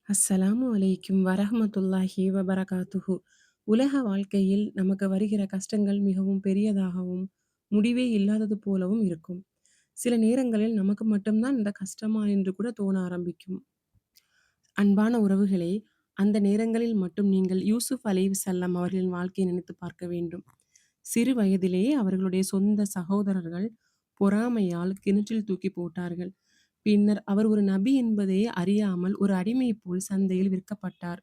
அஸ்ஸலாமு அலைக்கும் வரஹ்மத்துல்லாஹி வபரகாத்துஹு. உலக வாழ்க்கையில் நமக்கு வருகிற கஷ்டங்கள் மிகவும் பெரியதாகவும், முடிவே இல்லாதது போலவும் இருக்கும். சில நேரங்களில் நமக்கு மட்டும் தான் இந்த கஷ்டமா என்று கூட தோண ஆரம்பிக்கும். அன்பான உறவுகளே, அந்த நேரங்களில் மட்டும் நீங்கள் யூசுப் அலைஹிஸ்ஸலாம் அவர்களின் வாழ்க்கையை நினைத்து பார்க்க வேண்டும். சிறு வயதிலேயே அவர்களுடைய சொந்த சகோதரர்கள் பொறாமையால் கிணற்றில் தூக்கி போட்டார்கள். பின்னர் அவர் ஒரு நபி என்பதை அறியாமல் ஒரு அடிமை போல் சந்தையில் விற்கப்பட்டார்.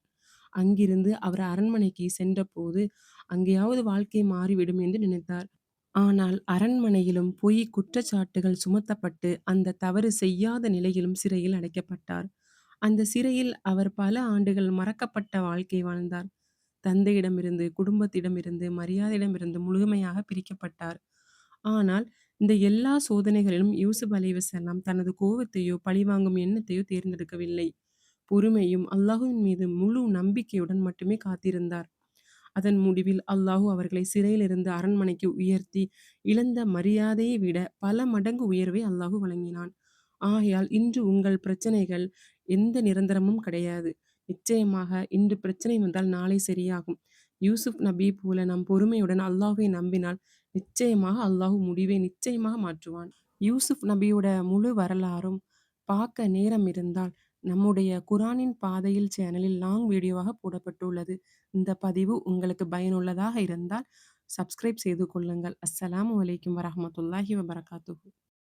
அங்கிருந்து அவர் அரண்மனைக்கு சென்றபோது, அங்கேயாவது வாழ்க்கை மாறிவிடும் என்று நினைத்தார். ஆனால் அரண்மனையிலும் பொய் குற்றச்சாட்டுகள் சுமத்தப்பட்டு, அந்த தவறு செய்யாத நிலையிலும் சிறையில் அடைக்கப்பட்டார். அந்த சிறையில் அவர் பல ஆண்டுகள் மறக்கப்பட்ட வாழ்க்கை வாழ்ந்தார். தந்தையிடமிருந்து, குடும்பத்திடமிருந்து, மரியாதையிடமிருந்து முழுமையாக பிரிக்கப்பட்டார். ஆனால் இந்த எல்லா சோதனைகளிலும் யூசுப் அலைஹிஸ்ஸலாம் தனது கோவத்தையோ, பழிவாங்கும் எண்ணத்தையோ தேர்ந்தெடுக்கவில்லை. பொறுமையும், அல்லாஹ்வின் மீது முழு நம்பிக்கையுடன் மட்டுமே காத்திருந்தார். அதன் முடிவில் அல்லாஹ் அவர்களை சிறையிலிருந்து அரண்மனைக்கு உயர்த்தி, இழந்த மரியாதையை விட பல மடங்கு உயர்வை அல்லாஹ் வழங்கினான். ஆகையால் இன்று உங்கள் பிரச்சனைகள் எந்த நிரந்தரமும் கிடையாது. நிச்சயமாக இன்று பிரச்சனை வந்தால் நாளை சரியாகும். யூசுப் நபி போல நாம் பொறுமையுடன் அல்லாஹ்வை நம்பினால் நிச்சயமாக அல்லாஹ் முடிவை நிச்சயமாக மாற்றுவான். யூசுப் நபியோட முழு வரலாறும் பார்க்க நேரம் இருந்தால் நம்முடைய குரானின் பாதையில் சேனலில் லாங் வீடியோவாக போடப்பட்டுள்ளது. இந்த பதிவு உங்களுக்கு பயனுள்ளதாக இருந்தால் சப்ஸ்கிரைப் செய்து கொள்ளுங்கள். அஸ்ஸலாமு அலைக்கும் வரஹ்மத்துல்லாஹி வபரகாத்துஹு.